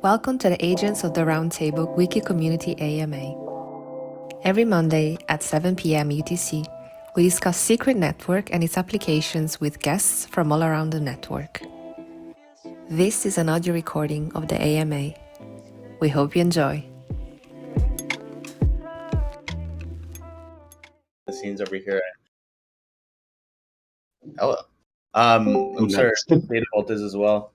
Welcome to the Agents of the Roundtable Wiki Community AMA. Every Monday at 7 p.m. UTC, we discuss Secret Network and its applications with guests from all around the network. This is an audio recording of the AMA. We hope you enjoy. The scenes over here. Hello. I'm sorry, Data Vault is as well.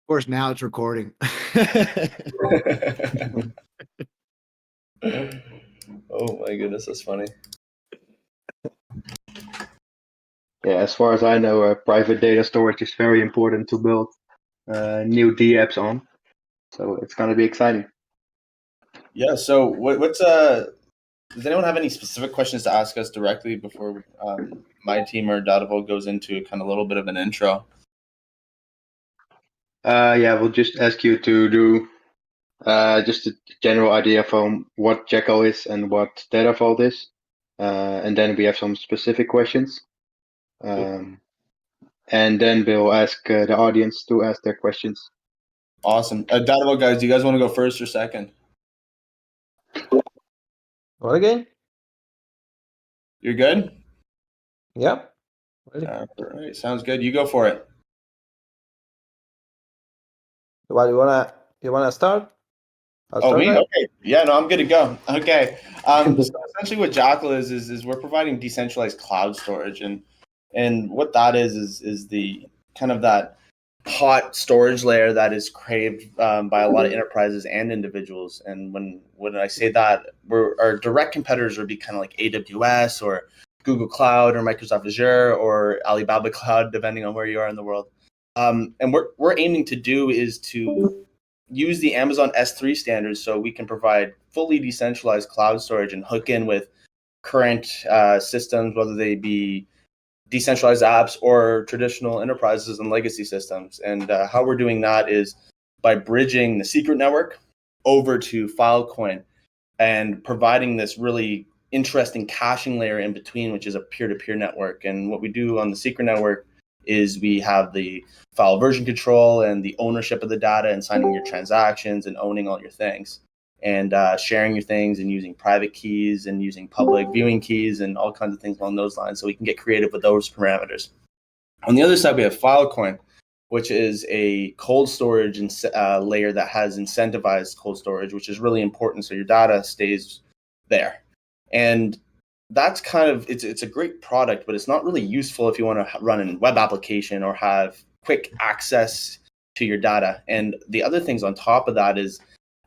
Of course, now it's recording. Oh my goodness, that's funny. Yeah, as far as I know, private data storage is very important to build new DApps on. So it's going to be exciting. Yeah. So what's does anyone have any specific questions to ask us directly before my team or Data Vault goes into kind of a little bit of an intro? Yeah, we'll just ask you to do just a general idea from what Jackal is and what Data Vault is. And then we have some specific questions. And then we'll ask the audience to ask their questions. Awesome. Data Vault guys, do you guys want to go first or second? What again? You're good? Yep. All right, sounds good. You go for it. Well, you wanna start? Me? Okay. Yeah, no, I'm good to go. Okay. So essentially what Jackal is we're providing decentralized cloud storage, and what that is the kind of that hot storage layer that is craved by a lot of enterprises and individuals. And when I say that, our direct competitors would be kind of like AWS or Google Cloud or Microsoft Azure or Alibaba Cloud, depending on where you are in the world. And what we're aiming to do is to use the Amazon S3 standards so we can provide fully decentralized cloud storage and hook in with current systems, whether they be decentralized apps or traditional enterprises and legacy systems. And how we're doing that is by bridging the secret network over to Filecoin and providing this really interesting caching layer in between, which is a peer-to-peer network. And what we do on the secret network is we have the file version control and the ownership of the data and signing your transactions and owning all your things and sharing your things and using private keys and using public viewing keys and all kinds of things along those lines. So we can get creative with those parameters. On the other side, we have Filecoin, which is a cold storage layer that has incentivized cold storage, which is really important so your data stays there. And that's kind of, it's a great product, but it's not really useful if you want to run a web application or have quick access to your data. And the other things on top of that is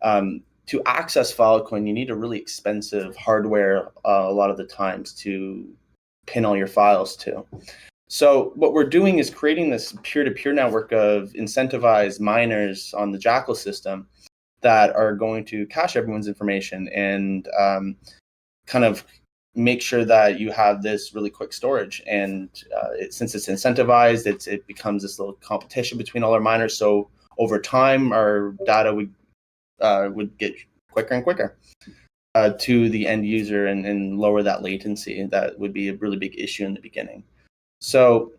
to access Filecoin, you need a really expensive hardware a lot of the times to pin all your files to. So what we're doing is creating this peer-to-peer network of incentivized miners on the Jackal system that are going to cache everyone's information and kind of make sure that you have this really quick storage. And since it's incentivized, it becomes this little competition between all our miners. So over time, our data would get quicker and quicker to the end user and lower that latency. That would be a really big issue in the beginning. So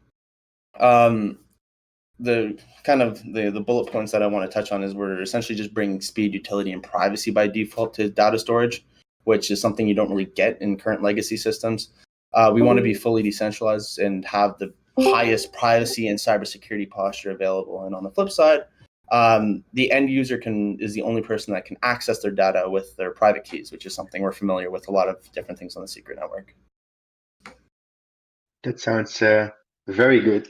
the kind of the bullet points that I want to touch on is we're essentially just bringing speed, utility, and privacy by default to data storage, which is something you don't really get in current legacy systems. We want to be fully decentralized and have the highest privacy and cybersecurity posture available. And on the flip side, the end user is the only person that can access their data with their private keys, which is something we're familiar with a lot of different things on the secret network. That sounds very good.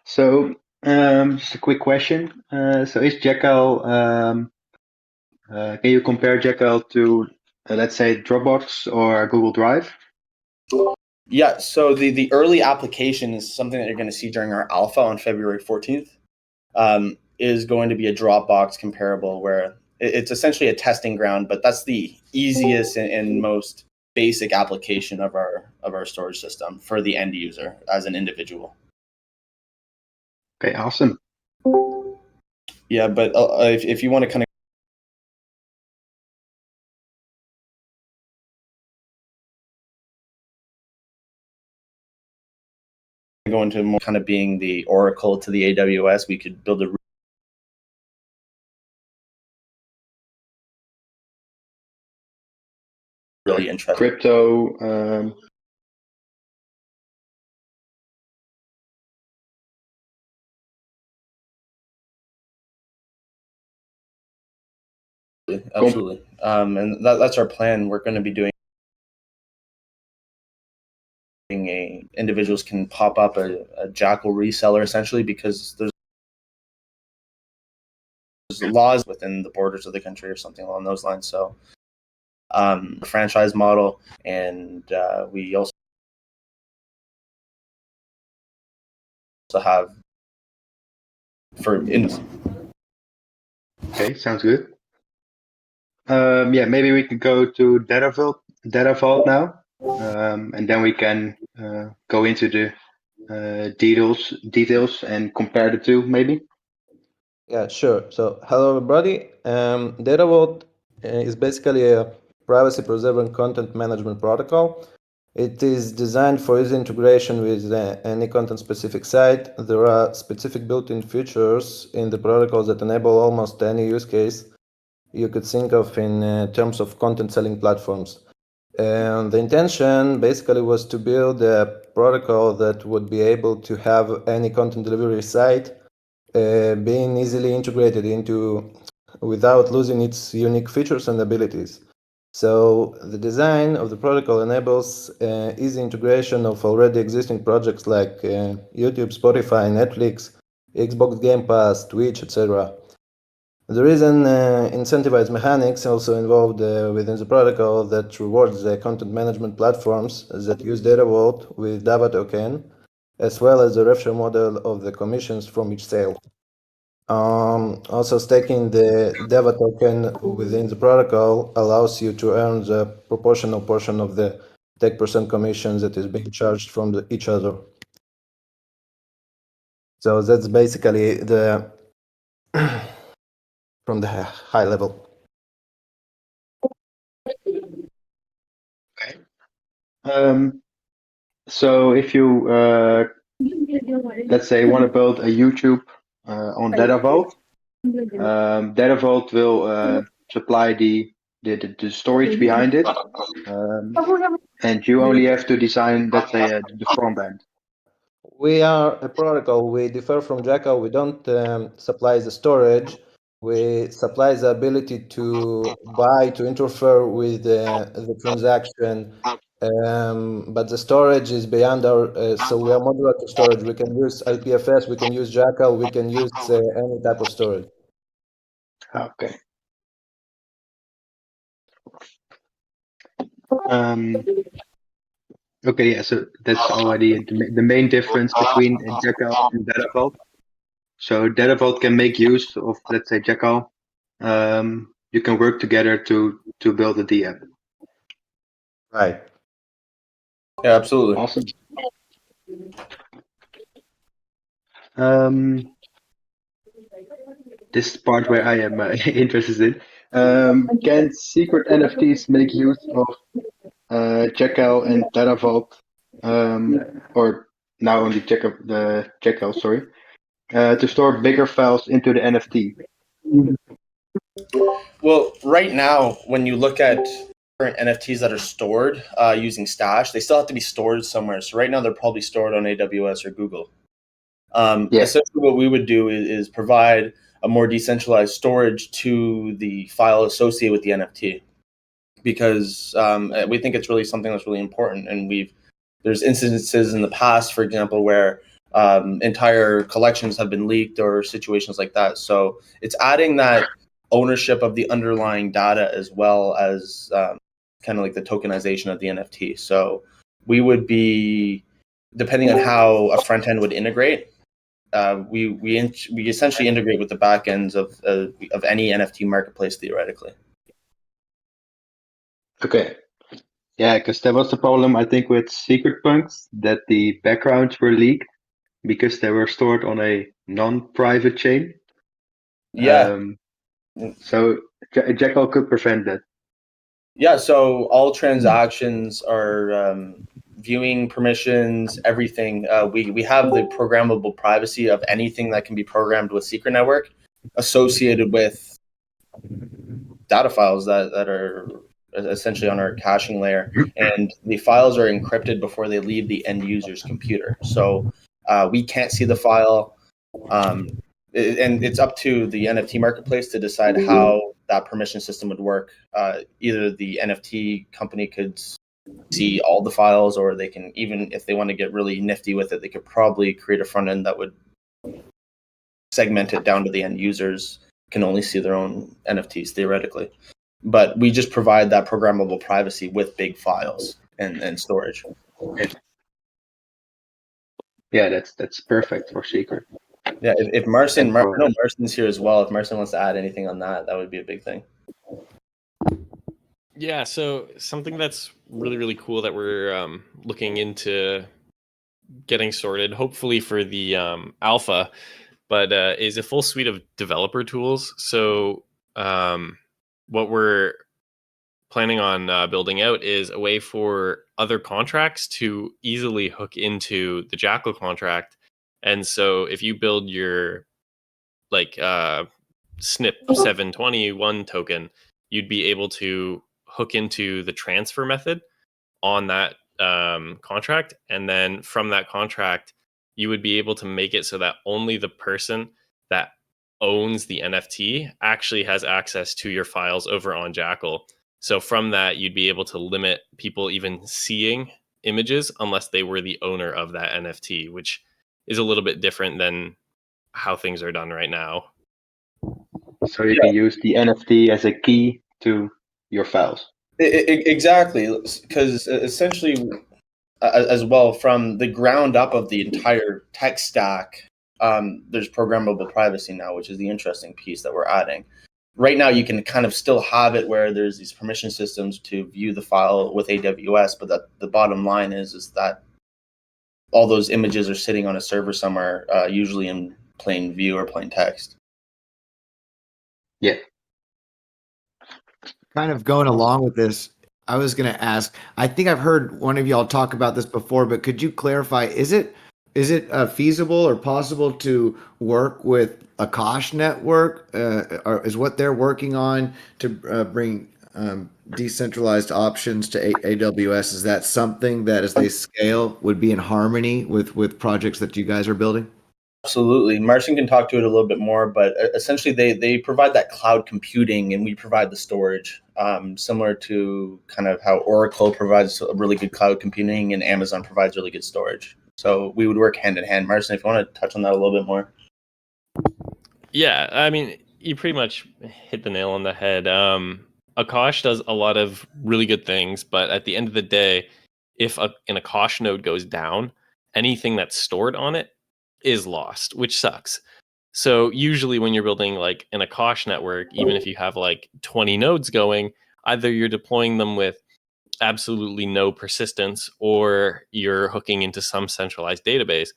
So just a quick question. So is Jackal, can you compare Jackal to, let's say, Dropbox or Google Drive? Yeah, so the early application is something that you're going to see during our alpha on February 14th, is going to be a Dropbox comparable where it's essentially a testing ground, but that's the easiest and most basic application of our storage system for the end user as an individual. Okay, awesome. Yeah, but if you want to kind of go into more kind of being the Oracle to the AWS. We could build a really interesting crypto. Absolutely. And that's our plan. We're going to be doing individuals can pop up a Jackal reseller essentially, because there's laws within the borders of the country or something along those lines. So franchise model, and we also have Okay, sounds good. Yeah, maybe we could go to data vault now, and then we can go into the details and compare the two, maybe. Yeah, sure. So, hello everybody. Data Vault is basically a privacy-preserving content management protocol. It is designed for easy integration with any content-specific site. There are specific built-in features in the protocol that enable almost any use case you could think of in terms of content selling platforms. And the intention basically was to build a protocol that would be able to have any content delivery site being easily integrated into without losing its unique features and abilities. So the design of the protocol enables easy integration of already existing projects like YouTube, Spotify, Netflix, Xbox Game Pass, Twitch, etc. There is an incentivized mechanics also involved within the protocol that rewards the content management platforms that use Data Vault with DAO token, as well as the rev share model of the commissions from each sale. Also, staking the DAO token within the protocol allows you to earn the proportional portion of the 10% commission that is being charged from each other. So that's basically the from the high level. Okay. So if you let's say want to build a YouTube on Data Vault, Data Vault will supply the storage behind it, and you only have to design, let's say, the front end. We are a protocol. We differ from Jackal. We don't supply the storage. We supply the ability to buy, to interfere with the transaction. But the storage is beyond our, so we are modular to storage. We can use IPFS, we can use Jackal, we can use any type of storage. Okay. Okay, yeah, so that's already the main difference between Jackal and Data Vault. So Data Vault can make use of, let's say, Jackal. You can work together to build a D app. Right. Yeah, absolutely. Awesome. This is part where I am interested in. Can secret NFTs make use of Jackal and Data Vault, or now only Jackal, sorry, to store bigger files into the NFT? Well, right now, when you look at current NFTs that are stored using Stash, they still have to be stored somewhere. So right now, they're probably stored on AWS or Google. Essentially, what we would do is provide a more decentralized storage to the file associated with the NFT, because we think it's really something that's really important. And there's instances in the past, for example, where entire collections have been leaked or situations like that. So it's adding that ownership of the underlying data, as well as kind of like the tokenization of the NFT. So we would be, depending on how a front end would integrate, we essentially integrate with the back ends of any NFT marketplace theoretically. Okay. Yeah, because that was the problem, I think, with secret punks, that the backgrounds were leaked because they were stored on a non-private chain. Yeah. So Jackal could prevent that. Yeah. So all transactions are viewing permissions, everything. We have the programmable privacy of anything that can be programmed with secret network associated with data files that are essentially on our caching layer, and the files are encrypted before they leave the end user's computer. So we can't see the file, and it's up to the NFT marketplace to decide how that permission system would work. Either the NFT company could see all the files, or they can, even if they want to get really nifty with it, they could probably create a front end that would segment it down to the end users can only see their own NFTs theoretically. But we just provide that programmable privacy with big files and storage. Yeah, that's perfect for secret. Yeah, if Marcin, I know Marcin's here as well. If Marcin wants to add anything on that, that would be a big thing. Yeah, so something that's really, really cool that we're looking into getting sorted, hopefully for the alpha, but is a full suite of developer tools. So what we're planning on building out is a way for other contracts to easily hook into the Jackal contract. And so if you build your like SNP 721 token, you'd be able to hook into the transfer method on that contract. And then from that contract, you would be able to make it so that only the person that owns the NFT actually has access to your files over on Jackal. So from that, you'd be able to limit people even seeing images unless they were the owner of that NFT, which is a little bit different than how things are done right now. So you can use the NFT as a key to your files. Exactly, because essentially, as well, from the ground up of the entire tech stack, there's programmable privacy now, which is the interesting piece that we're adding. Right now, you can kind of still have it where there's these permission systems to view the file with AWS, but the bottom line is that all those images are sitting on a server somewhere, usually in plain view or plain text. Yeah. Kind of going along with this, I was going to ask, I think I've heard one of y'all talk about this before, but could you clarify, is it feasible or possible to work with Akash network, or is what they're working on to bring decentralized options to AWS? Is that something that, as they scale, would be in harmony with projects that you guys are building? Absolutely. Marcin can talk to it a little bit more, but essentially they provide that cloud computing and we provide the storage, similar to kind of how Oracle provides a really good cloud computing and Amazon provides really good storage. So we would work hand in hand. Marcin, if you want to touch on that a little bit more. Yeah, I mean, you pretty much hit the nail on the head. Akash does a lot of really good things, but at the end of the day, if an Akash node goes down, anything that's stored on it is lost, which sucks. So usually when you're building like an Akash network, even if you have like 20 nodes going, either you're deploying them with absolutely no persistence or you're hooking into some centralized database.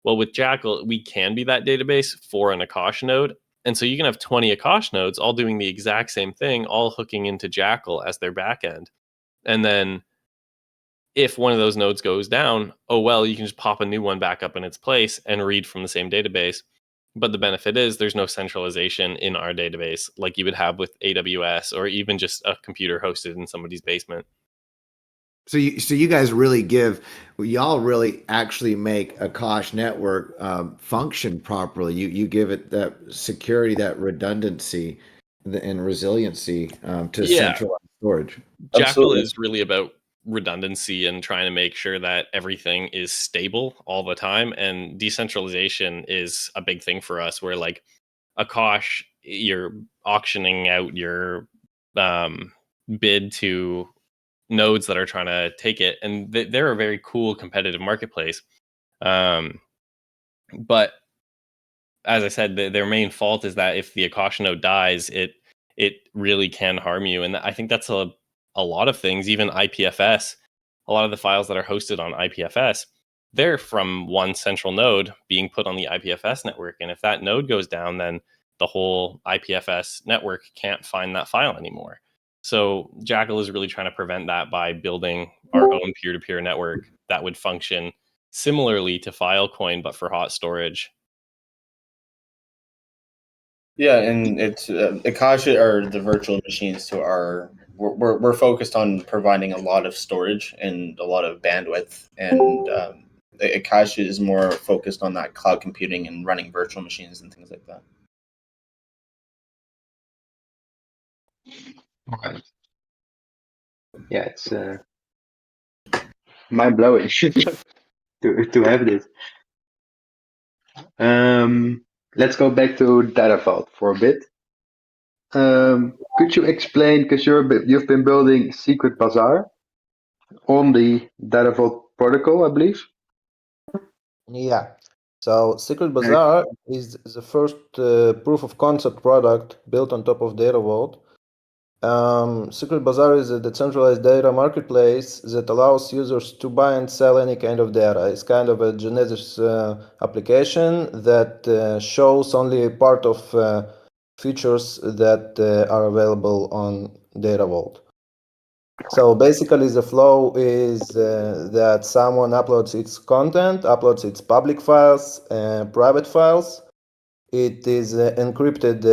Well, with Jackal, we can be that database for an Akash node. And so you can have 20 Akash nodes all doing the exact same thing, all hooking into Jackal as their backend. And then if one of those nodes goes down, oh, well, you can just pop a new one back up in its place and read from the same database. But the benefit is there's no centralization in our database like you would have with AWS or even just a computer hosted in somebody's basement. So you guys really y'all really actually make Akash network function properly. You give it that security, that redundancy, and resiliency to centralized storage. Jackal Absolutely. is really about redundancy and trying to make sure that everything is stable all the time. And decentralization is a big thing for us, where like Akash, you're auctioning out your bid to nodes that are trying to take it, and they're a very cool competitive marketplace. But as I said, their main fault is that if the Akash node dies, it really can harm you, and I think that's a lot of things. Even IPFS, a lot of the files that are hosted on IPFS, they're from one central node being put on the IPFS network, and if that node goes down, then the whole IPFS network can't find that file anymore. So Jackal is really trying to prevent that by building our own peer-to-peer network that would function similarly to Filecoin, but for hot storage. Yeah, and it's Akasha or the virtual machines to our we're focused on providing a lot of storage and a lot of bandwidth, and Akasha is more focused on that cloud computing and running virtual machines and things like that. Right. Yeah, it's mind blowing to have this. Let's go back to Data Vault for a bit. Could you explain, because you've been building Secret Bazaar on the Data Vault protocol, I believe? Yeah. So Secret Bazaar is the first proof of concept product built on top of Data Vault. Secret Bazaar is a decentralized data marketplace that allows users to buy and sell any kind of data. It's kind of a Genesis application that shows only part of features that are available on Data Vault. So basically, the flow is that someone uploads its content, uploads its public files, private files. It is encrypted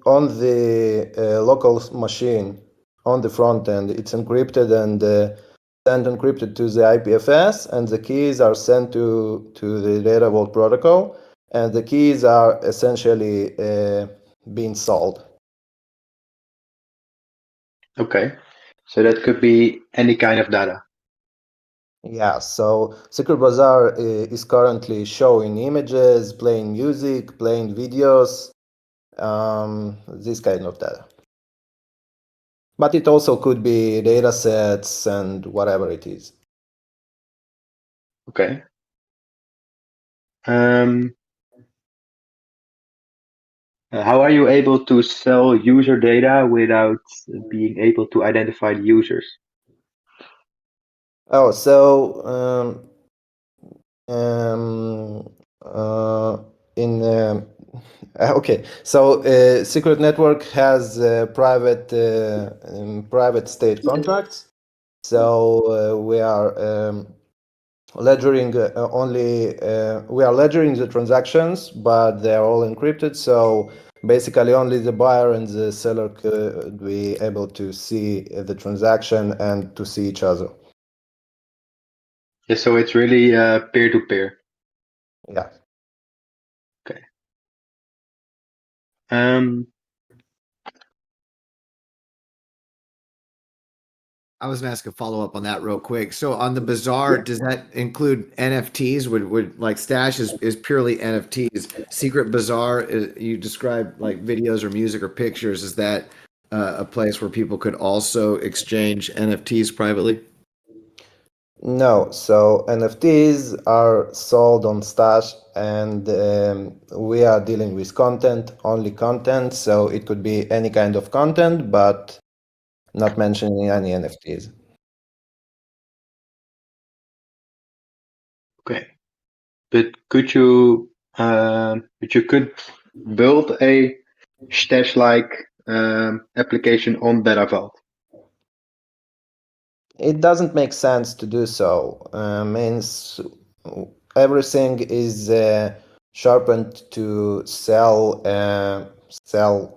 on the local machine on the front end. It's encrypted and sent encrypted to the IPFS, and the keys are sent to the Data Vault protocol, and the keys are essentially being sold. Okay, so that could be any kind of data. Yeah, so Secret Bazaar is currently showing images, playing music, playing videos, this kind of data. But it also could be data sets and whatever it is. Okay. How are you able to sell user data without being able to identify the users? Oh, so okay, so Secret Network has private state contracts. So we are ledgering we are ledgering the transactions, but they are all encrypted. So basically, only the buyer and the seller could be able to see the transaction and to see each other. Yeah, so it's really peer-to-peer. Yeah. Okay. I was gonna ask a follow up on that real quick. So on the Bazaar, does that include NFTs? Would like Stash is purely NFTs. Secret Bazaar, you describe like videos or music or pictures. Is that a place where people could also exchange NFTs privately? No, so NFTs are sold on Stash, and we are dealing with content, only content. So it could be any kind of content, but not mentioning any NFTs. Okay, but could you build a stash-like application on Data Vault? It doesn't make sense to do so. Means everything is sharpened to sell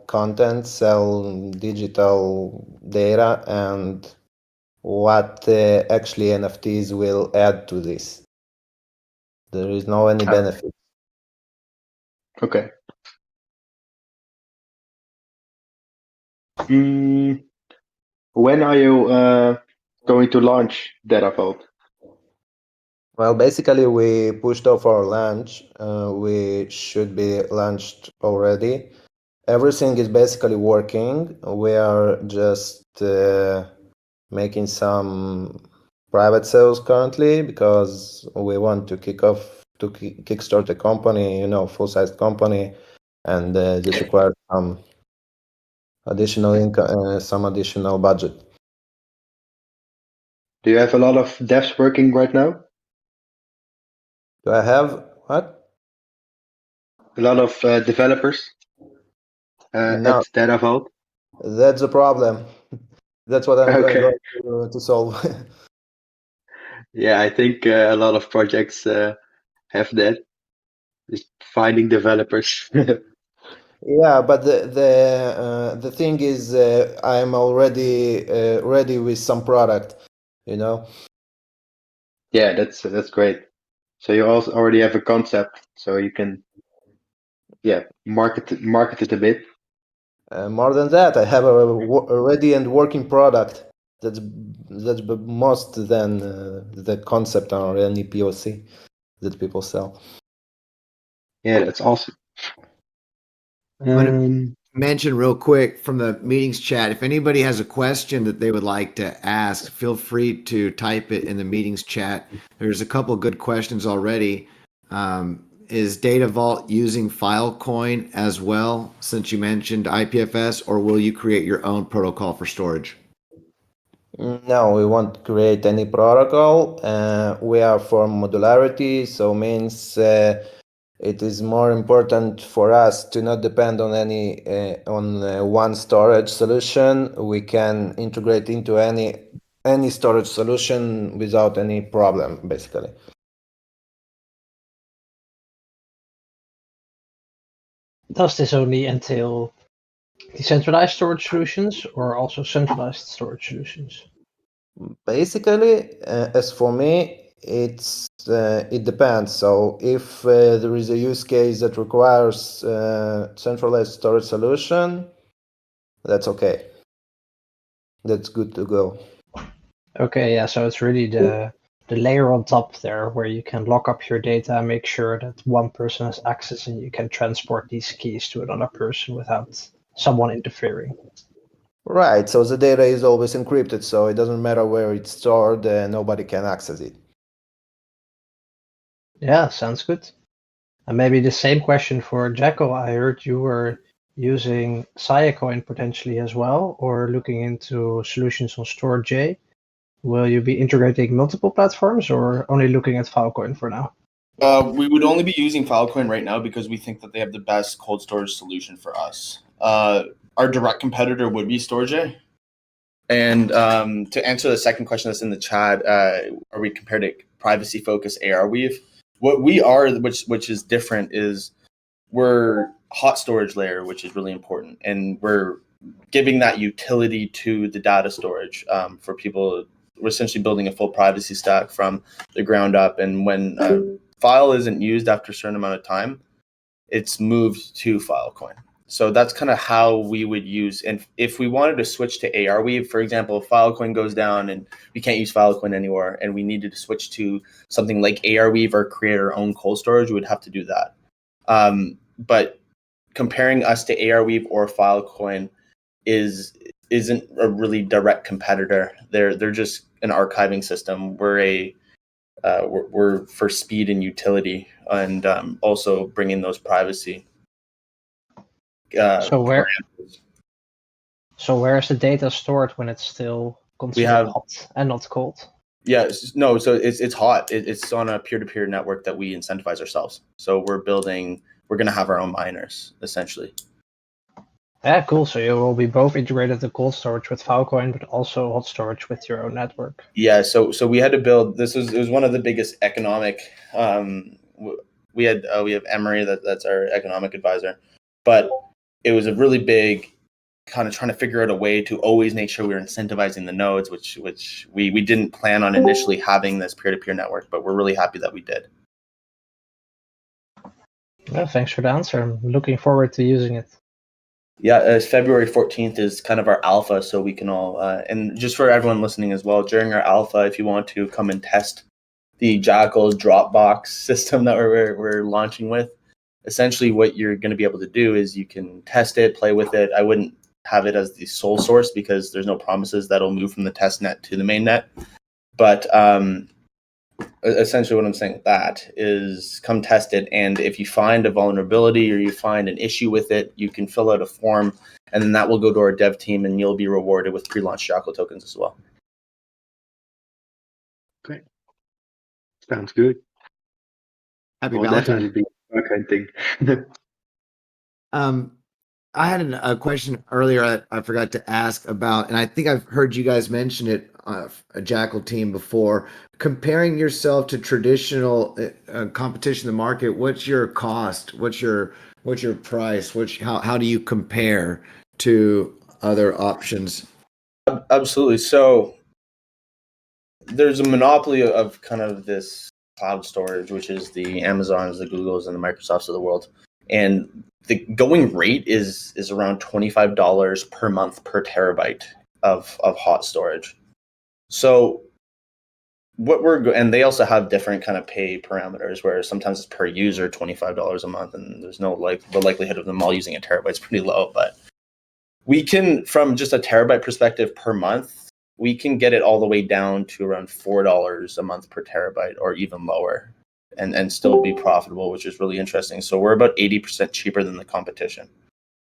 content, sell digital data, and what actually NFTs will add to this. There is no any benefit. Okay. When are you going to launch Data Vault? Well, basically, we pushed off our launch. We should be launched already. Everything is basically working. We are just making some private sales currently because we want to kickstart a company, full-sized company, and this requires some additional income, some additional budget. Do you have a lot of devs working right now? Do I have what? A lot of developers No, at Data Vault? that's a problem. That's what I'm Okay. going to solve. Yeah, I think a lot of projects have that. Just finding developers. Yeah, but the thing is, I'm already ready with some product, you know. Yeah, that's great. So you also already have a concept, so you can market it a bit. More than that, I have a ready and working product. That's most than the concept or any POC that people sell. Yeah, that's awesome. Mention real quick from the meetings chat, if anybody has a question that they would like to ask, feel free to type it in the meetings chat. There's a couple good questions already. Is Data Vault using Filecoin as well, since you mentioned IPFS, or will you create your own protocol for storage? No, we won't create any protocol. We are for modularity, so means it is more important for us to not depend on any one storage solution. We can integrate into any storage solution without any problem, basically. Does this only entail decentralized storage solutions or also centralized storage solutions? Basically, as for me, it depends. So if there is a use case that requires centralized storage solution, that's okay. That's good to go. Okay, yeah, so it's really the layer on top there where you can lock up your data, make sure that one person has access and you can transport these keys to another person without someone interfering. Right, so the data is always encrypted, so it doesn't matter where it's stored, nobody can access it. Yeah, sounds good. And maybe the same question for Jackal. I heard you were using Siacoin potentially as well, or looking into solutions on Storj. Will you be integrating multiple platforms or only looking at Filecoin for now? We would only be using Filecoin right now because we think that they have the best cold storage solution for us. Our direct competitor would be Storj. And to answer the second question that's in the chat, are we compared to privacy-focused Arweave? What we are, which is different, is we're hot storage layer, which is really important, and we're giving that utility to the data storage for people. We're essentially building a full privacy stack from the ground up, and when a file isn't used after a certain amount of time, it's moved to Filecoin. So that's kind of how we would use. And if we wanted to switch to Arweave, for example, if Filecoin goes down and we can't use Filecoin anymore, and we needed to switch to something like Arweave or create our own cold storage, we would have to do that. But comparing us to Arweave or Filecoin isn't a really direct competitor. They're just an archiving system. We're for speed and utility, and also bringing those privacy. So where is the data stored when it's still considered hot and not cold? Yes, no. So it's hot. It's on a peer-to-peer network that we incentivize ourselves. So we're going to have our own miners essentially. Yeah, cool. So you will be both integrated to cold storage with Filecoin, but also hot storage with your own network. Yeah. So we had to build. It was one of the biggest economic. We have Emery that's our economic advisor, but it was a really big kind of trying to figure out a way to always make sure we were incentivizing the nodes, which we didn't plan on initially having this peer-to-peer network, but we're really happy that we did. Well, thanks for the answer. I'm looking forward to using it. Yeah, February 14th is kind of our alpha, so we can all, and just for everyone listening as well, during our alpha, if you want to come and test the Jackal Dropbox system that we're launching with, essentially what you're going to be able to do is you can test it, play with it. I wouldn't have it as the sole source because there's no promises that'll move from the test net to the main net. But essentially what I'm saying with that is come test it. And if you find a vulnerability or you find an issue with it, you can fill out a form and then that will go to our dev team and you'll be rewarded with pre-launch Jackal tokens as well. Great. Sounds good. Happy Will Valentine's. definitely be a kind thing. I had a question earlier I forgot to ask about, and I think I've heard you guys mention it, a Jackal team before. Comparing yourself to traditional competition in the market, what's your cost? What's your price? How do you compare to other options? Absolutely. So there's a monopoly of kind of this cloud storage, which is the Amazons, the Googles, and the Microsofts of the world. And the going rate is around $25 per month per terabyte of hot storage. So and they also have different kind of pay parameters where sometimes it's per user, $25 a month, and there's no the likelihood of them all using a terabyte is pretty low. But we can, from just a terabyte perspective per month, we can get it all the way down to around $4 a month per terabyte or even lower and still be profitable, which is really interesting. So we're about 80% cheaper than the competition.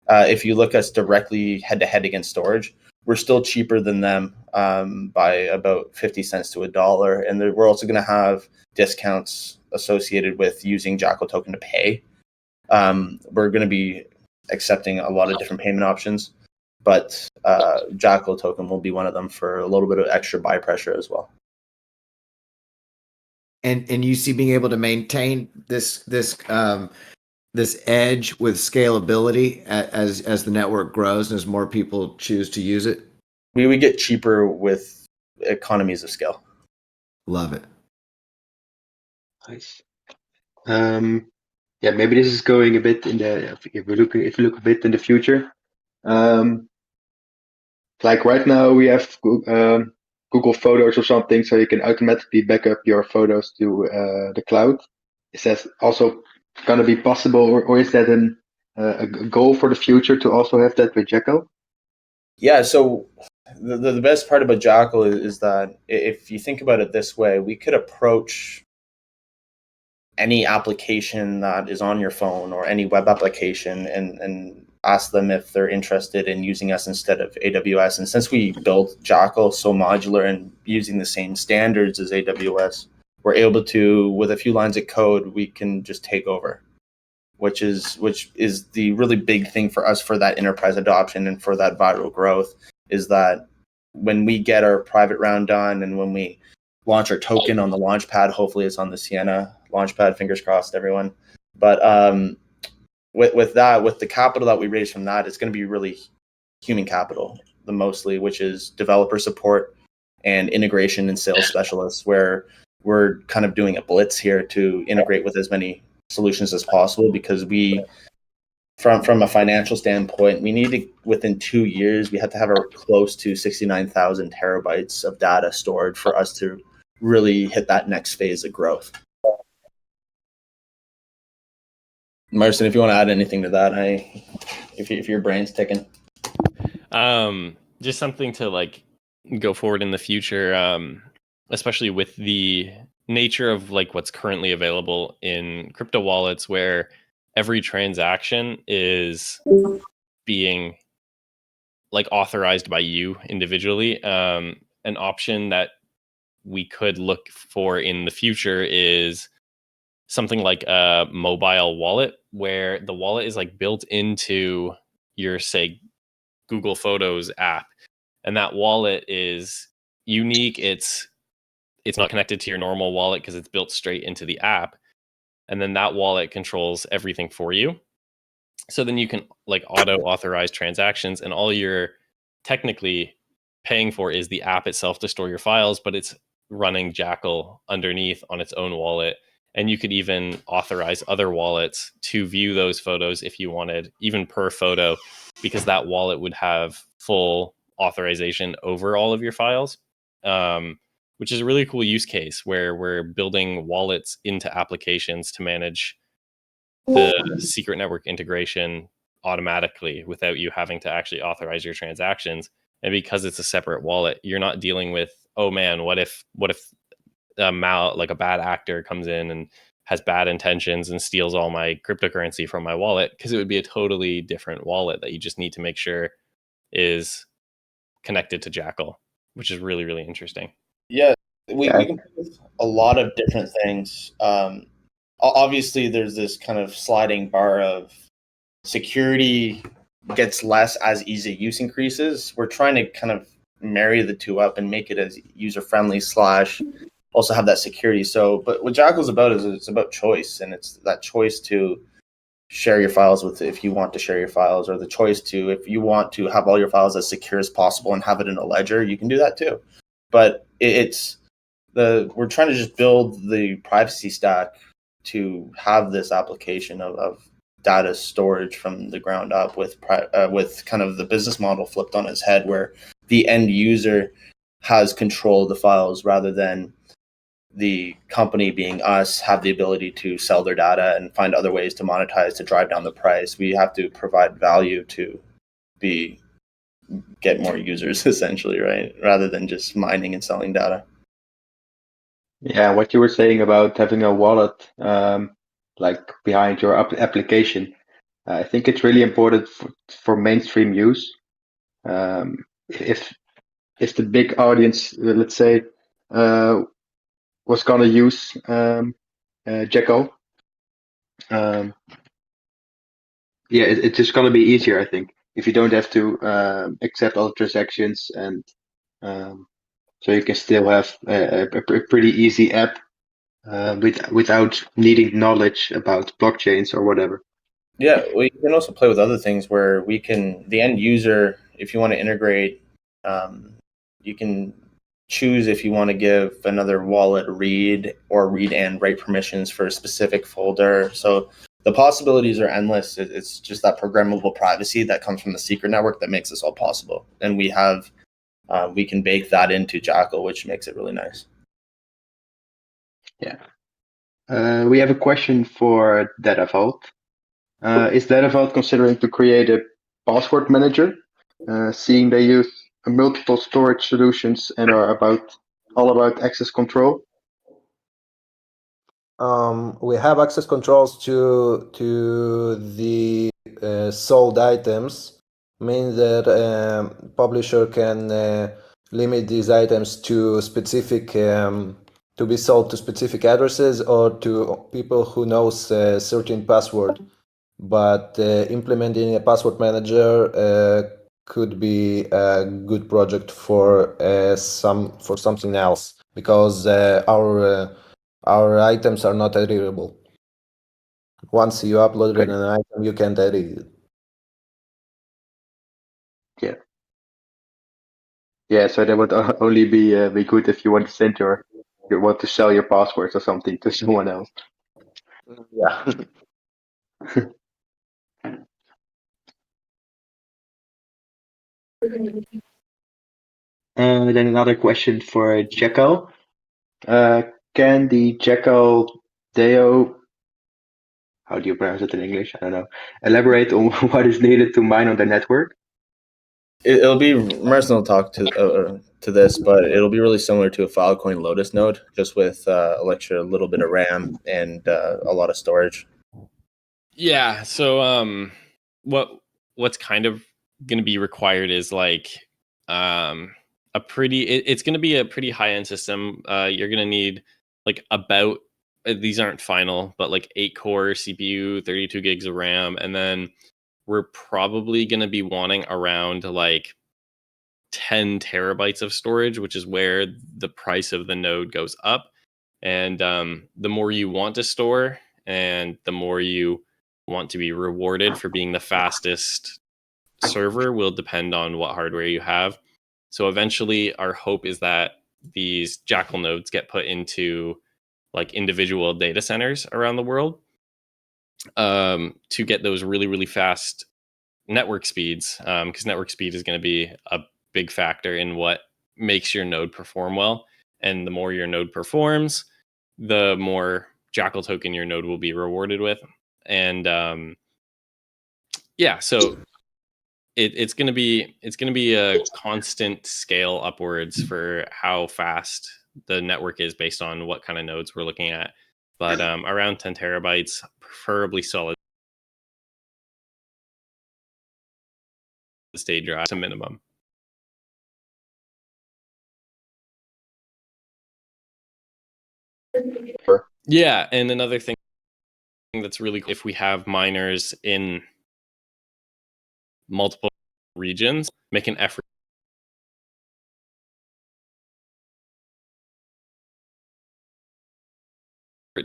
If you look us directly head to head against storage, we're still cheaper than them by about 50 cents to $1. And we're also going to have discounts associated with using Jackal token to pay. We're going to be accepting a lot of different payment options, but Jackal token will be one of them for a little bit of extra buy pressure as well. And you see being able to maintain this edge with scalability as the network grows and as more people choose to use it? We would get cheaper with economies of scale. Love it. Nice. Yeah, maybe this is going a bit in the if we look a bit in the future. Like right now we have Google Photos or something, so you can automatically back up your photos to the cloud. Is that also going to be possible, or is that a goal for the future to also have that with Jackal? Yeah, so the best part about Jackal is that if you think about it this way, we could approach any application that is on your phone or any web application and ask them if they're interested in using us instead of AWS. And since we built Jackal so modular and using the same standards as AWS, we're able to, with a few lines of code, we can just take over, which is the really big thing for us for that enterprise adoption and for that viral growth, is that when we get our private round done and when we launch our token on the launchpad, hopefully it's on the Sienna launchpad, fingers crossed, everyone. But with the capital that we raise from that, it's going to be really human capital, the mostly, which is developer support and integration and sales specialists, where we're kind of doing a blitz here to integrate with as many solutions as possible, because we, from a financial standpoint, we need to, within 2 years, we have to have close to 69,000 terabytes of data stored for us to really hit that next phase of growth. Marcin, if you want to add anything to that, if your brain's ticking. Just something to like go forward in the future, especially with the nature of like what's currently available in crypto wallets, where every transaction is being like authorized by you individually. An option that we could look for in the future is something like a mobile wallet, where the wallet is like built into your, say, Google Photos app, and that wallet is unique. It's not connected to your normal wallet because it's built straight into the app, and then that wallet controls everything for you. So then you can like auto authorize transactions, and all you're technically paying for is the app itself to store your files, but it's running Jackal underneath on its own wallet. And you could even authorize other wallets to view those photos if you wanted, even per photo, because that wallet would have full authorization over all of your files, which is a really cool use case where we're building wallets into applications to manage the secret network integration automatically without you having to actually authorize your transactions. And because it's a separate wallet, you're not dealing with, oh man, what if like a bad actor comes in and has bad intentions and steals all my cryptocurrency from my wallet, because it would be a totally different wallet that you just need to make sure is connected to Jackal, which is really, really interesting. Yeah, we can do a lot of different things. Obviously, there's this kind of sliding bar of security gets less as easy use increases. We're trying to kind of marry the two up and make it as user friendly slash also have that security. So, but what Jackal's about is it's about choice, and it's that choice to share your files with if you want to share your files, or the choice to, if you want to have all your files as secure as possible and have it in a ledger, you can do that too. But we're trying to just build the privacy stack to have this application of data storage from the ground up with kind of the business model flipped on its head, where the end user has control of the files rather than the company, being us, have the ability to sell their data and find other ways to monetize to drive down the price. We have to provide value to get more users essentially, right? Rather than just mining and selling data. Yeah, what you were saying about having a wallet like behind your application, I think it's really important for mainstream use. If the big audience, let's say, was gonna use Jackal, yeah, it's just gonna be easier, I think, if you don't have to accept all the transactions, and so you can still have a pretty easy app without needing knowledge about blockchains or whatever. Yeah, we can also play with other things where the end user, if you want to integrate, you can choose if you want to give another wallet read and write permissions for a specific folder. So the possibilities are endless. It's just that programmable privacy that comes from the secret network that makes this all possible. And we can bake that into Jackal, which makes it really nice. Yeah. We have a question for Datavault. Is Datavault considering to create a password manager, seeing they use multiple storage solutions and are all about access control? We have access controls to the sold items, means that publisher can limit these items to specific to be sold to specific addresses or to people who knows a certain password. But implementing a password manager could be a good project for something else, because our items are not editable. Once you upload an item, you can't edit it. Yeah. Yeah, so that would only be good if you want to send you want to sell your passwords or something to someone else. Yeah. Then another question for Jackal. Can the Jackal DAO, how do you pronounce it in English? I don't know. Elaborate on what is needed to mine on the network? It'll be Merson will talk to this, but it'll be really similar to a Filecoin Lotus node, just with a little bit of RAM and a lot of storage. Yeah. So what's kind of going to be required is like it's going to be a pretty high end system. You're going to need like about these aren't final, but like 8-core CPU, 32 gigs of RAM, and then we're probably going to be wanting around like 10 terabytes of storage, which is where the price of the node goes up. And the more you want to store, and the more you want to be rewarded for being the fastest server, will depend on what hardware you have. So eventually, our hope is that these Jackal nodes get put into like individual data centers around the world to get those really, really fast network speeds, because network speed is going to be a big factor in what makes your node perform well. And the more your node performs, the more Jackal token your node will be rewarded with. And yeah, so it's going to be a constant scale upwards for how fast the network is based on what kind of nodes we're looking at. But around 10 terabytes, preferably solid state drive to minimum. Yeah, and another thing that's really, if we have miners in multiple regions, make an effort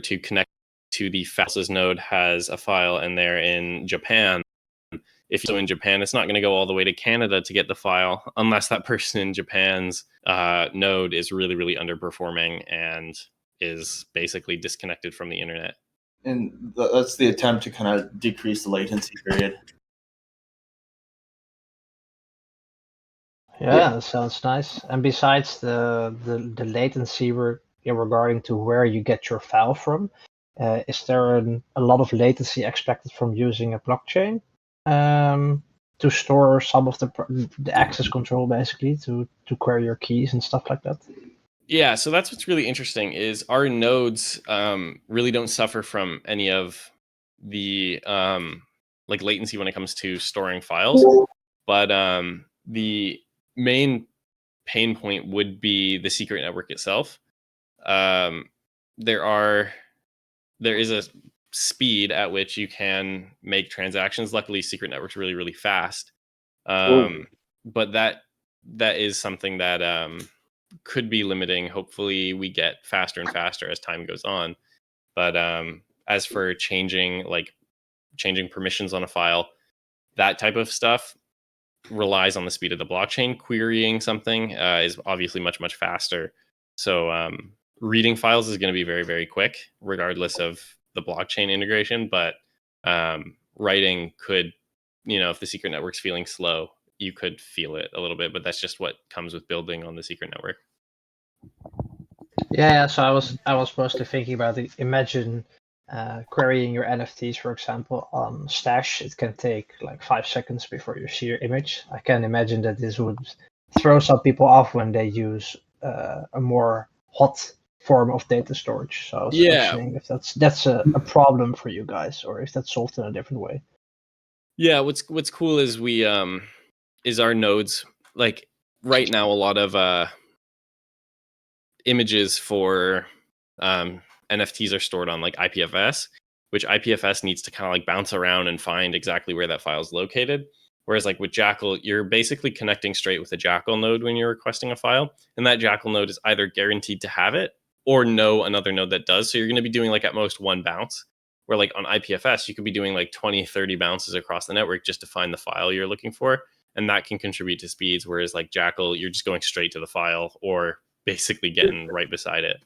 to connect to the fastest node has a file and they're in Japan. If you're in Japan, it's not going to go all the way to Canada to get the file unless that person in Japan's node is really, really underperforming and is basically disconnected from the internet. And that's the attempt to kind of decrease the latency period. Yeah, that sounds nice. And besides the latency regarding to where you get your file from, is there a lot of latency expected from using a blockchain to store some of the access control, basically to query your keys and stuff like that? Yeah, so that's what's really interesting is our nodes really don't suffer from any of the like latency when it comes to storing files, but the main pain point would be the secret network itself. There is a speed at which you can make transactions. Luckily, secret network's really, really fast. But that is something that could be limiting. Hopefully, we get faster and faster as time goes on. But as for changing permissions on a file, that type of stuff relies on the speed of the blockchain. Querying something is obviously much, much faster. So reading files is going to be very, very quick, regardless of the blockchain integration. But writing could, if the secret network's feeling slow, you could feel it a little bit. But that's just what comes with building on the secret network. Yeah, so I was mostly thinking about imagine querying your NFTs, for example, on Stash. It can take like 5 seconds before you see your image. I can imagine that this would throw some people off when they use a more hot form of data storage. So I was questioning if that's a problem for you guys, or if that's solved in a different way. Yeah, what's cool is we is our nodes, like right now a lot of images for NFTs are stored on like IPFS, which IPFS needs to kind of like bounce around and find exactly where that file is located. Whereas like with Jackal, you're basically connecting straight with the Jackal node when you're requesting a file. And that Jackal node is either guaranteed to have it or know another node that does. So you're going to be doing like at most one bounce. Where like on IPFS, you could be doing like 20, 30 bounces across the network just to find the file you're looking for. And that can contribute to speeds. Whereas like Jackal, you're just going straight to the file or basically getting right beside it.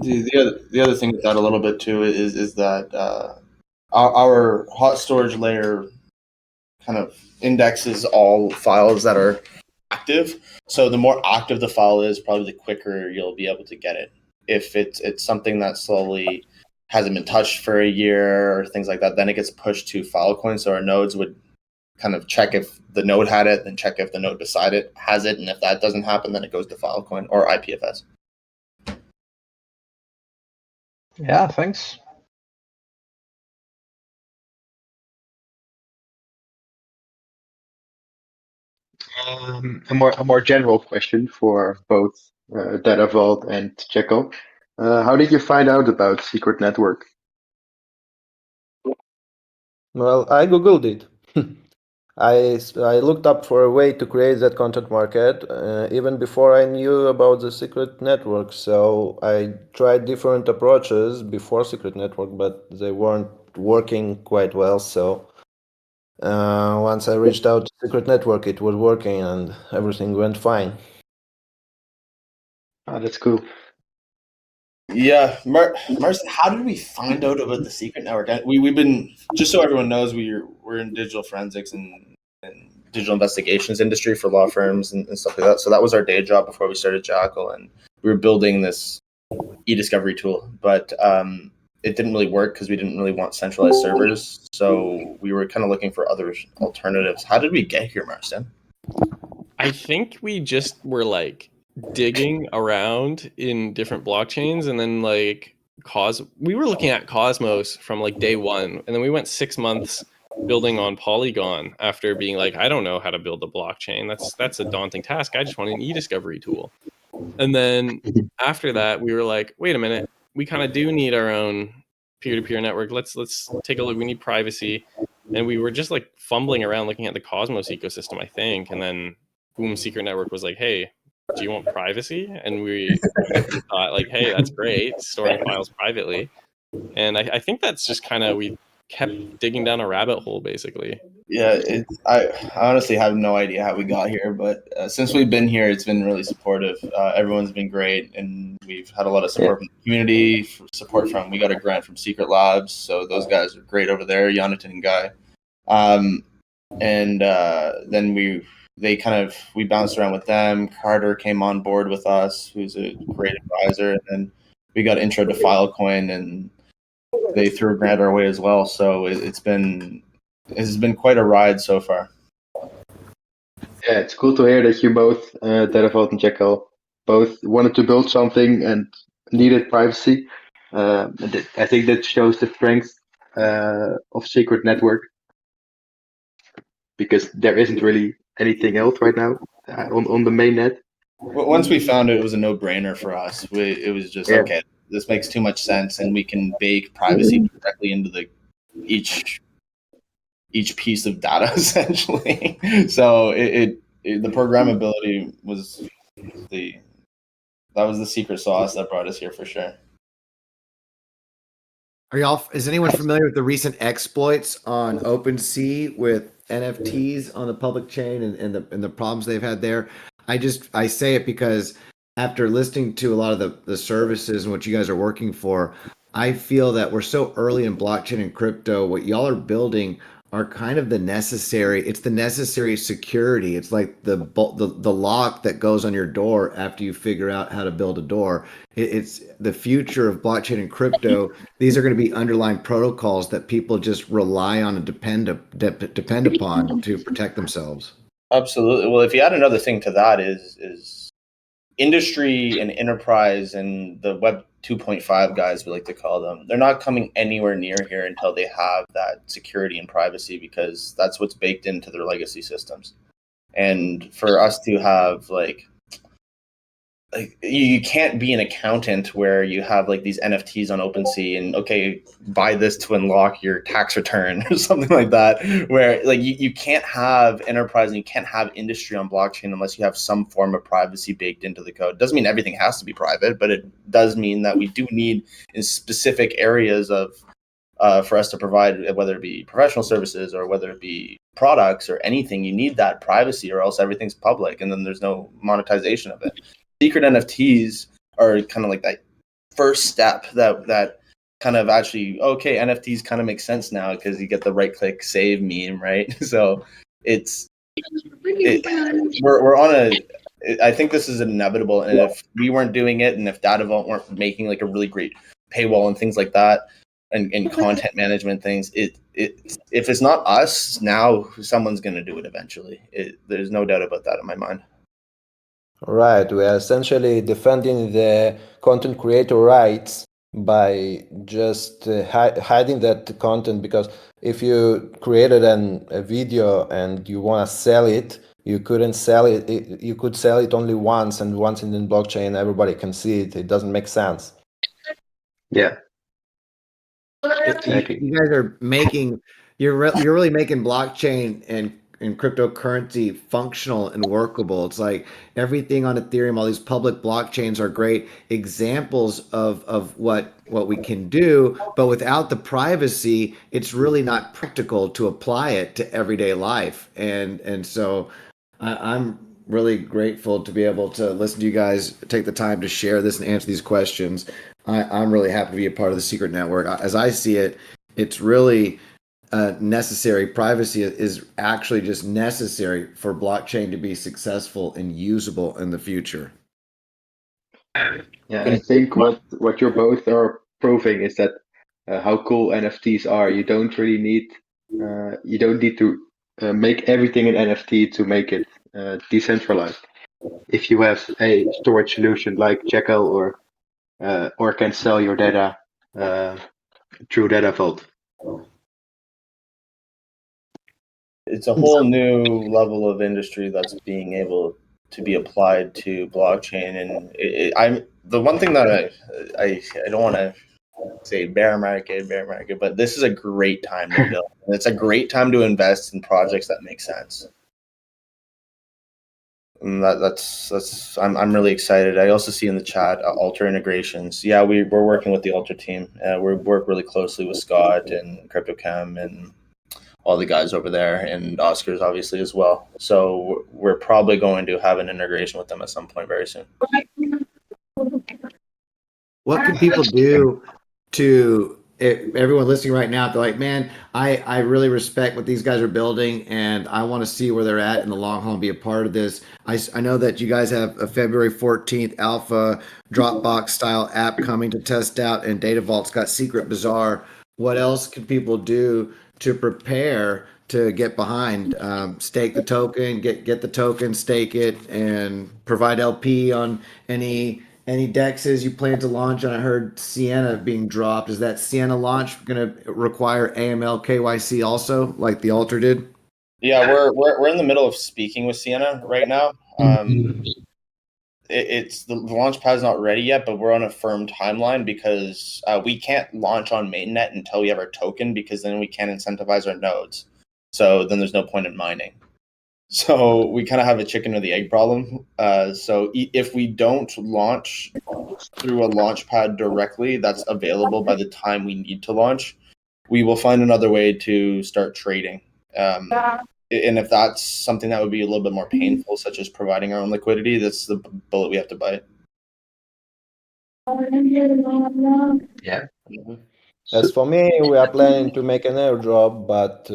The other thing with that a little bit too is that our hot storage layer kind of indexes all files that are active. So the more active the file is, probably the quicker you'll be able to get it. If it's something that slowly hasn't been touched for a year or things like that, then it gets pushed to Filecoin. So our nodes would kind of check if the node had it, then check if the node beside it has it, and if that doesn't happen, then it goes to Filecoin or IPFS. Yeah, thanks. A more general question for both Data Vault and Jackal. How did you find out about Secret Network? Well, I googled it. I looked up for a way to create that content market even before I knew about the secret network. So I tried different approaches before secret network, but they weren't working quite well. So once I reached out to secret network, it was working and everything went fine. Oh, that's cool. Yeah, Marcin, how did we find out about the secret network? We've been, just so everyone knows, we're in digital forensics and digital investigations industry for law firms and stuff like that. So that was our day job before we started Jackal, and we were building this e-discovery tool, but it didn't really work because we didn't really want centralized servers. So we were kind of looking for other alternatives. How did we get here, Marcin? I think we just were like digging around in different blockchains, and then like we were looking at Cosmos from like day one, and then we went 6 months building on Polygon after being like, I don't know how to build a blockchain. That's a daunting task. I just want an e-discovery tool. And then after that, we were like, wait a minute, we kind of do need our own peer-to-peer network. Let's take a look. We need privacy. And we were just like fumbling around looking at the Cosmos ecosystem, I think, and then boom, Secret Network was like, "Hey, do you want privacy?" And we thought like, "Hey, that's great, storing files privately." And I think that's just kind of, we kept digging down a rabbit hole, basically. Yeah, I honestly have no idea how we got here, but since we've been here, it's been really supportive. Everyone's been great, and we've had a lot of support from the community, support from, we got a grant from Secret Labs, so those guys are great over there, Jonathan and Guy. And then we bounced around with them. Carter came on board with us, who's a great advisor, and then we got intro to Filecoin, and they threw a grant our way as well. So it's been quite a ride so far. Yeah, it's cool to hear that you both, Terravolt and Jackal, both wanted to build something and needed privacy. I think that shows the strength of Secret Network, because there isn't really anything else right now on the mainnet. Once we found it, it was a no-brainer for us. It was just, okay, this makes too much sense, and we can bake privacy directly into each piece of data, essentially. So the programmability was the secret sauce that brought us here for sure. Is anyone familiar with the recent exploits on OpenSea with NFTs on the public chain and the problems they've had there? I say it because after listening to a lot of the services and what you guys are working for, I feel that we're so early in blockchain and crypto. What y'all are building are kind of the necessary security. It's like the lock that goes on your door after you figure out how to build a door. It's the future of blockchain and crypto. These are going to be underlying protocols that people just rely on and depend upon to protect themselves. Absolutely. Well, if you add another thing to that, is industry and enterprise and the Web 2.5 guys, we like to call them, they're not coming anywhere near here until they have that security and privacy, because that's what's baked into their legacy systems. And for us to have like you can't be an accountant where you have like these NFTs on OpenSea and, okay, buy this to unlock your tax return or something like that, where like you can't have enterprise and you can't have industry on blockchain unless you have some form of privacy baked into the code. Doesn't mean everything has to be private, but it does mean that we do need in specific areas of for us to provide, whether it be professional services or whether it be products or anything, you need that privacy, or else everything's public and then there's no monetization of it. Secret NFTs are kind of like that first step that kind of actually, okay, NFTs kind of make sense now because you get the right click save meme, right? So we're on I think this is inevitable, and if we weren't doing it, and if DataVault weren't making like a really great paywall and things like that, and content management things, if it's not us now, someone's going to do it eventually. There's no doubt about that in my mind. Right, we are essentially defending the content creator rights by just hiding that content, because if you created a video and you want to sell it, you couldn't sell it. You could sell it only once, and once in the blockchain, everybody can see it. It doesn't make sense. Yeah. Exactly. You guys are making you're really making blockchain and cryptocurrency functional and workable. It's like everything on Ethereum, all these public blockchains are great examples of what we can do, but without the privacy, it's really not practical to apply it to everyday life. And so I'm really grateful to be able to listen to you guys take the time to share this and answer these questions. I'm really happy to be a part of the Secret Network. As I see it, it's really necessary. Privacy is actually just necessary for blockchain to be successful and usable in the future. Yeah, I think what you're both are proving is that how cool NFTs are. You don't need to make everything an NFT to make it decentralized. If you have a storage solution like Jackal or can sell your data through DataVault. It's a whole new level of industry that's being able to be applied to blockchain, and I'm the one thing that I don't want to say bear market, but this is a great time to build. And it's a great time to invest in projects that make sense. And I'm really excited. I also see in the chat Alter integrations. Yeah, we're working with the Alter team. We work really closely with Scott and CryptoChem and all the guys over there, and Oscar's obviously as well. So we're probably going to have an integration with them at some point very soon. What can people do to everyone listening right now? They're like, man, I really respect what these guys are building, and I want to see where they're at in the long haul and be a part of this. I know that you guys have a February 14th alpha Dropbox style app coming to test out, and Data Vault's got Secret Bazaar. What else can people do to prepare to get behind? Stake the token, get the token, stake it, and provide LP on any DEXs you plan to launch. And I heard Sienna being dropped. Is that Sienna launch going to require AML KYC also, like the Alter did? Yeah, we're in the middle of speaking with Sienna right now. It's the launch pad is not ready yet, but we're on a firm timeline because we can't launch on mainnet until we have our token, because then we can't incentivize our nodes. So then there's no point in mining. So we kind of have a chicken or the egg problem. So if we don't launch through a launch pad directly that's available by the time we need to launch, we will find another way to start trading. And if that's something that would be a little bit more painful, such as providing our own liquidity, that's the bullet we have to bite. Yeah. Mm-hmm. As for me, we are planning to make an airdrop, but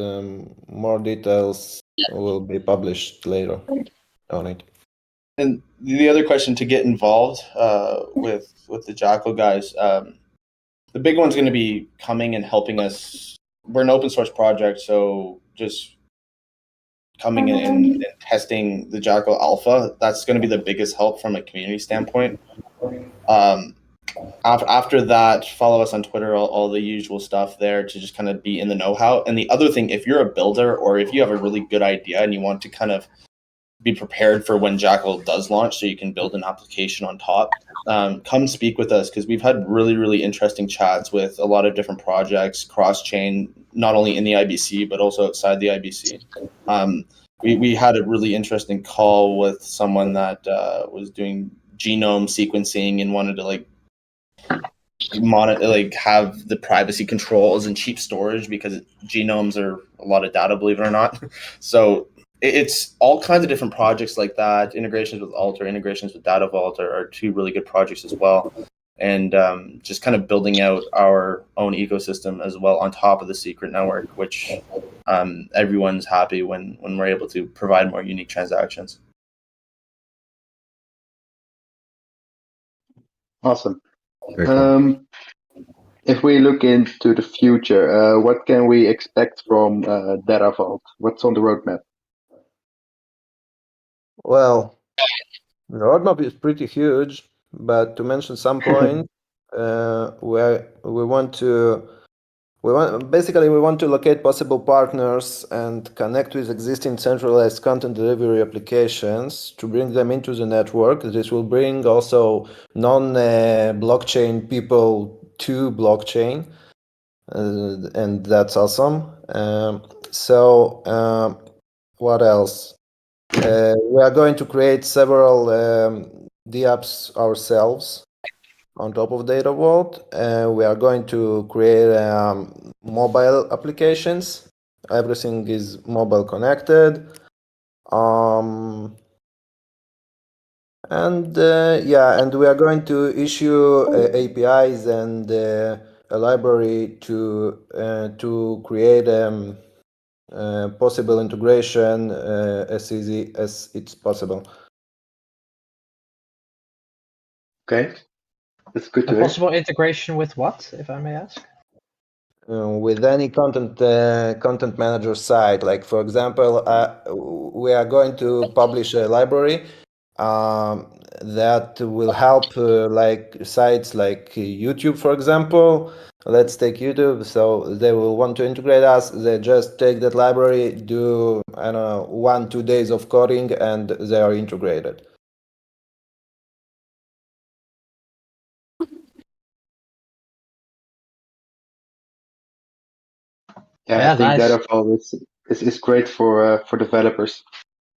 more details will be published later on it. And the other question to get involved with the Jackal guys, the big one's going to be coming and helping us. We're an open source project, so just coming in and testing the Jackal Alpha, that's going to be the biggest help from a community standpoint. After that, follow us on Twitter, all the usual stuff there to just kind of be in the know-how. And the other thing, if you're a builder or if you have a really good idea and you want to kind of be prepared for when Jackal does launch so you can build an application on top, come speak with us, because we've had really, really interesting chats with a lot of different projects, cross-chain, not only in the IBC, but also outside the IBC. We had a really interesting call with someone that was doing genome sequencing and wanted to have the privacy controls and cheap storage, because genomes are a lot of data, believe it or not. So it's all kinds of different projects like that. Integrations with Alter, integrations with Data Vault are two really good projects as well. And just kind of building out our own ecosystem as well on top of the secret network, which everyone's happy when we're able to provide more unique transactions. Awesome. Very cool. If we look into the future, what can we expect from Data Vault? What's on the roadmap? Well, the roadmap is pretty huge, but to mention some points, we want to locate possible partners and connect with existing centralized content delivery applications to bring them into the network. This will bring also non-blockchain people to blockchain, and that's awesome. What else? We are going to create several DApps ourselves on top of Data Vault. We are going to create mobile applications. Everything is mobile connected. And we are going to issue APIs and a library to create possible integration as easy as it's possible. Okay, that's good to A hear. possible integration with what, if I may ask? With any content manager site, like for example, we are going to publish a library that will help like sites like YouTube, for example. Let's take YouTube. So they will want to integrate us. They just take that library, do 1-2 days of coding, and they are integrated. Yeah, I think nice. Datafall is great for developers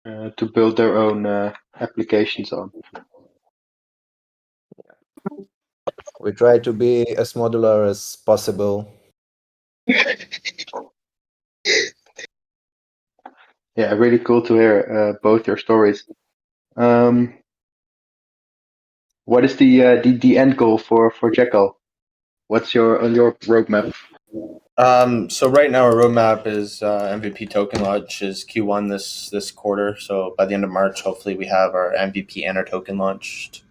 to build their own applications on. We try to be as modular as possible. Yeah, really cool to hear both your stories. What is the end goal for Jackal? What's on your roadmap? So right now our roadmap is MVP token launch is Q1 this quarter. So by the end of March, hopefully we have our MVP and our token launched.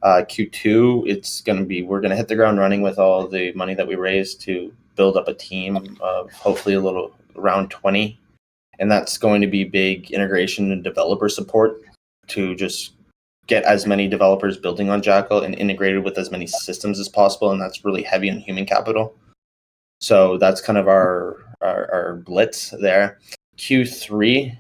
Q2, we're gonna hit the ground running with all the money that we raised to build up a team of hopefully around 20, and that's going to be big integration and developer support to just get as many developers building on Jackal and integrated with as many systems as possible, and that's really heavy on human capital. So that's kind of our blitz there. Q3,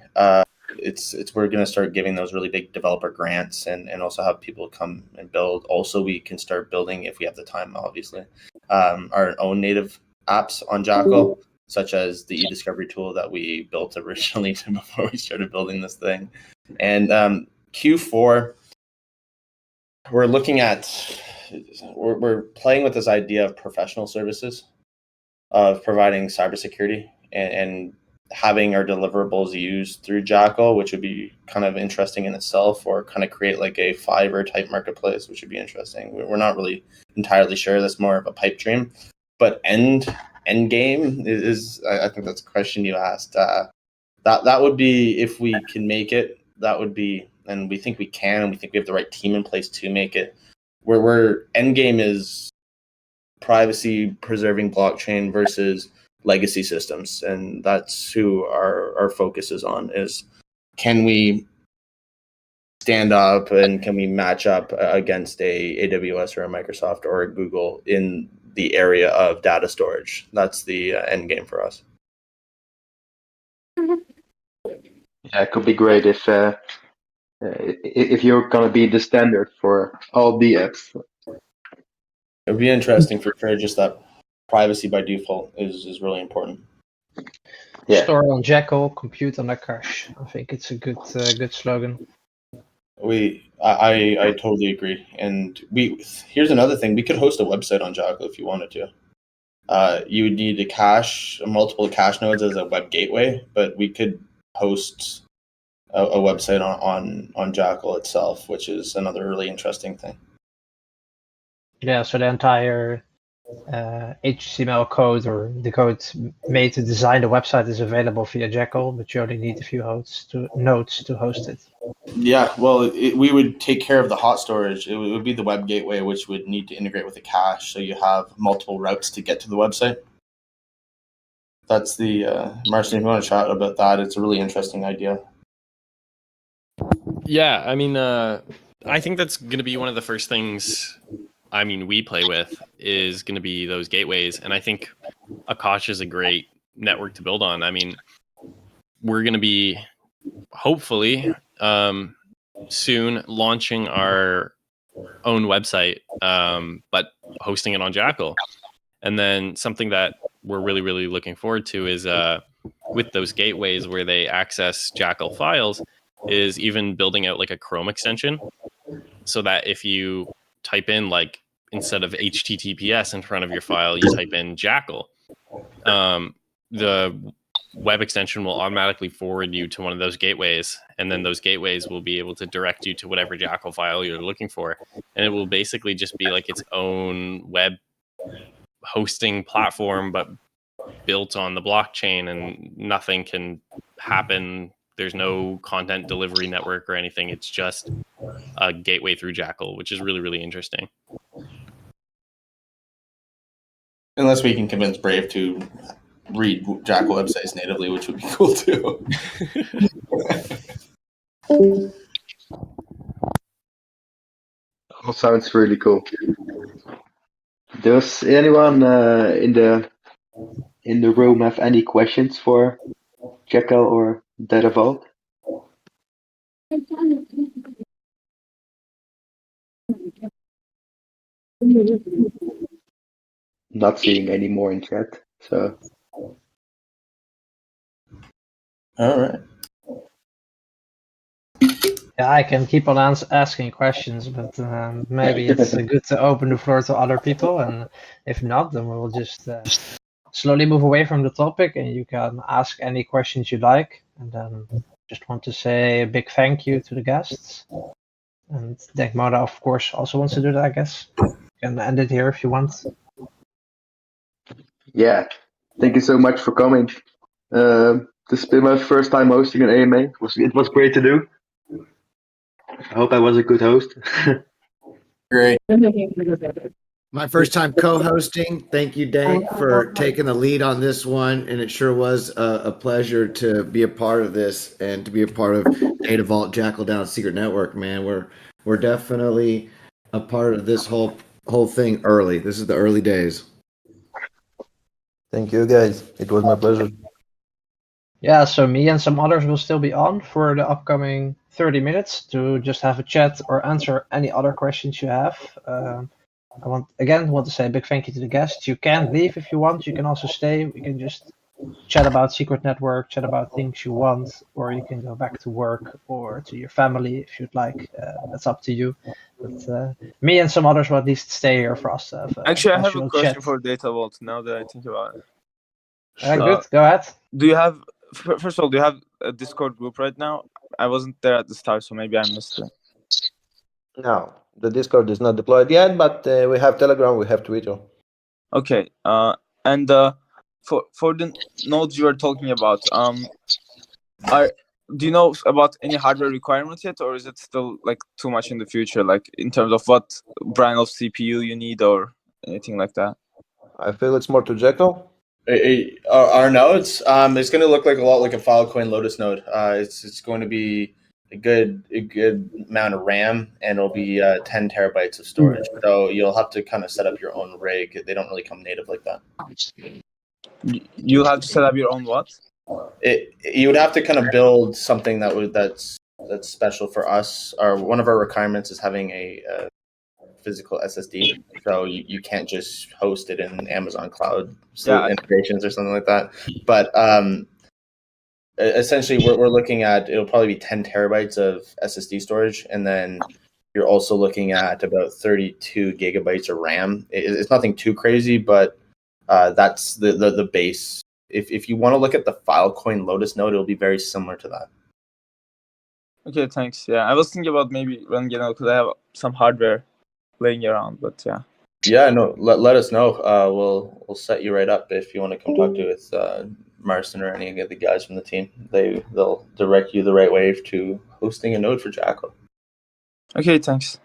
we're going to start giving those really big developer grants and also have people come and build. Also, we can start building, if we have the time, obviously, our own native apps on Jackal, such as the e-discovery tool that we built originally before we started building this thing. And Q4, we're playing with this idea of professional services, of providing cybersecurity and having our deliverables used through Jackal, which would be kind of interesting in itself, or kind of create like a Fiverr type marketplace, which would be interesting. We're not really entirely sure. That's more of a pipe dream. But end game is I think that's a question you asked. That would be, if we can make it, that would be, and we think we can, and we think we have the right team in place to make it. Where end game is privacy preserving blockchain versus legacy systems, and that's who our focus is on. Is, can we stand up and can we match up against a AWS or a Microsoft or a Google in the area of data storage? That's the end game for us. Yeah, it could be great if you're gonna be the standard for all the apps. It would be interesting for sure. Just that privacy by default is really important. Yeah. Store on Jackal, compute on Akash. I think it's a good slogan. I totally agree. And here's another thing: we could host a website on Jackal if you wanted to. You would need to cache multiple cache nodes as a web gateway, but we could host a website on Jackal itself, which is another really interesting thing. Yeah, so the entire HTML code or the code made to design the website is available via Jackal, but you only need a few nodes to host it. Yeah, well, we would take care of the hot storage. It would be the web gateway, which would need to integrate with the cache, so you have multiple routes to get to the website. That's the Marcin, if you want to chat about that, it's a really interesting idea. Yeah, I mean, I think that's going to be one of the first things. I mean, we play with is going to be those gateways, and I think Akash is a great network to build on. I mean, we're going to be hopefully soon launching our own website, but hosting it on Jackal. And then something that we're really, really looking forward to is with those gateways where they access Jackal files, is even building out like a Chrome extension, so that if you type in, like, instead of HTTPS in front of your file, you type in Jackal, the web extension will automatically forward you to one of those gateways, and then those gateways will be able to direct you to whatever Jackal file you're looking for, and it will basically just be like its own web hosting platform, but built on the blockchain, and nothing can happen. There's no content delivery network or anything. It's just a gateway through Jackal, which is really, really interesting. Unless we can convince Brave to read Jackal websites natively, which would be cool too. All sounds really cool. Does anyone in the room have any questions for Jackal or Datavault? Not seeing any more in chat, so All right. Yeah, I can keep on asking questions, but maybe it's good to open the floor to other people, and if not, then we'll just slowly move away from the topic, and you can ask any questions you like. And then just want to say a big thank you to the guests, and Denkmara, of course, also wants to do that, I guess. You can end it here if you want. Yeah, thank you so much for coming. This has been my first time hosting an AMA. It was great to do. I hope I was a good host. Great. My first time co-hosting. Thank you, Dank, for taking the lead on this one, and it sure was a pleasure to be a part of this and to be a part of Data Vault Jackal down at Secret Network. Man, we're definitely a part of this whole thing early. This is the early days. Thank you, guys. It was my pleasure. Yeah, so me and some others will still be on for the upcoming 30 minutes to just have a chat or answer any other questions you have. I want to say a big thank you to the guests. You can leave if you want. You can also stay. We can just chat about Secret Network, chat about things you want, or you can go back to work or to your family if you'd like. That's up to you. But me and some others will at least stay here for us to have Actually, I have a casual question chat. for Data Vault now that I think about it. Good, go ahead. Do you have, first of all, do you have a Discord group right now? I wasn't there at the start, so maybe I missed it. No, the Discord is not deployed yet, but we have Telegram, we have Twitter. Okay. And for the nodes you are talking about, do you know about any hardware requirements yet, or is it still like too much in the future, like in terms of what brand of CPU you need or anything like that? I feel it's more to Jackal. Our nodes, it's going to look like a lot like a Filecoin Lotus node. It's going to be a good amount of RAM, and it'll be 10 terabytes of storage. So you'll have to kind of set up your own rig. They don't really come native like that. You'll have to set up your own what? You would have to kind of build something that's special for us. Or one of our requirements is having a physical SSD, so you can't just host it in Amazon Cloud integrations or something like that. But essentially, we're looking at, it'll probably be 10 terabytes of SSD storage, and then you're also looking at about 32 gigabytes of RAM. It's nothing too crazy, but that's the base. If you want to look at the Filecoin Lotus node, it'll be very similar to that. Okay, thanks. Yeah, I was thinking about maybe running it out because I have some hardware laying around, but yeah. Yeah, no, let us know. We'll set you right up if you want to come talk to with Marston or any of the guys from the team. They'll direct you the right way to hosting a node for Jackal. Okay, thanks.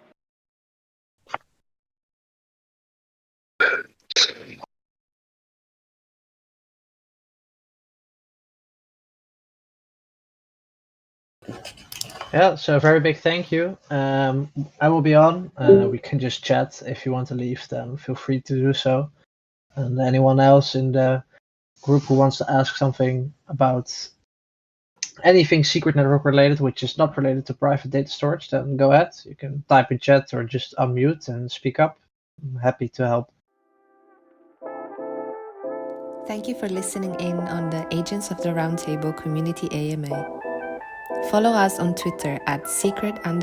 Yeah, so a very big thank you. I will be on. We can just chat. If you want to leave, then feel free to do so. And anyone else in the group who wants to ask something about anything Secret Network related, which is not related to private data storage, then go ahead. You can type in chat or just unmute and speak up. I'm happy to help. Thank you for listening in on the Agents of the Roundtable Community AMA. Follow us on Twitter at secret_.